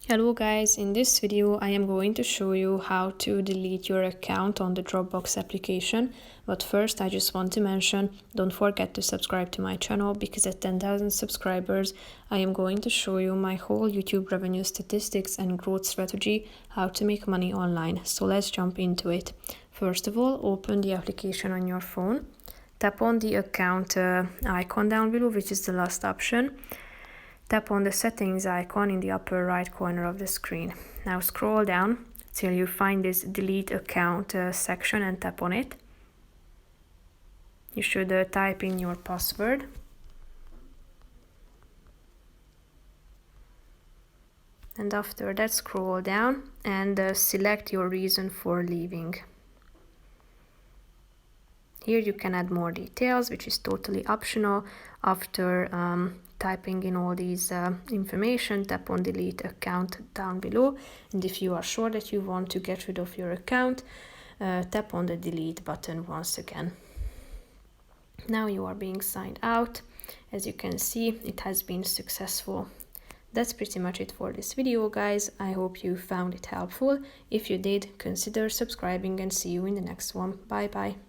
Hello guys, in this video I am going to show you how to delete your account on the Dropbox application. But first I just want to mention, don't forget to subscribe to my channel because at 10,000 subscribers I am going to show you my whole YouTube revenue statistics and growth strategy, how to make money online. So let's jump into it. First of all, open the application on your phone. Tap on the account icon down below, which is the last option. Tap on the settings icon in the upper right corner of the screen. Now scroll down till you find this delete account section and tap on it. You should type in your password. And after that, scroll down and select your reason for leaving. Here you can add more details, which is totally optional. After typing in all these information, tap on delete account down below. And if you are sure that you want to get rid of your account, tap on the delete button once again. Now you are being signed out. As you can see, it has been successful. That's pretty much it for this video, guys. I hope you found it helpful. If you did, consider subscribing and see you in the next one. Bye bye.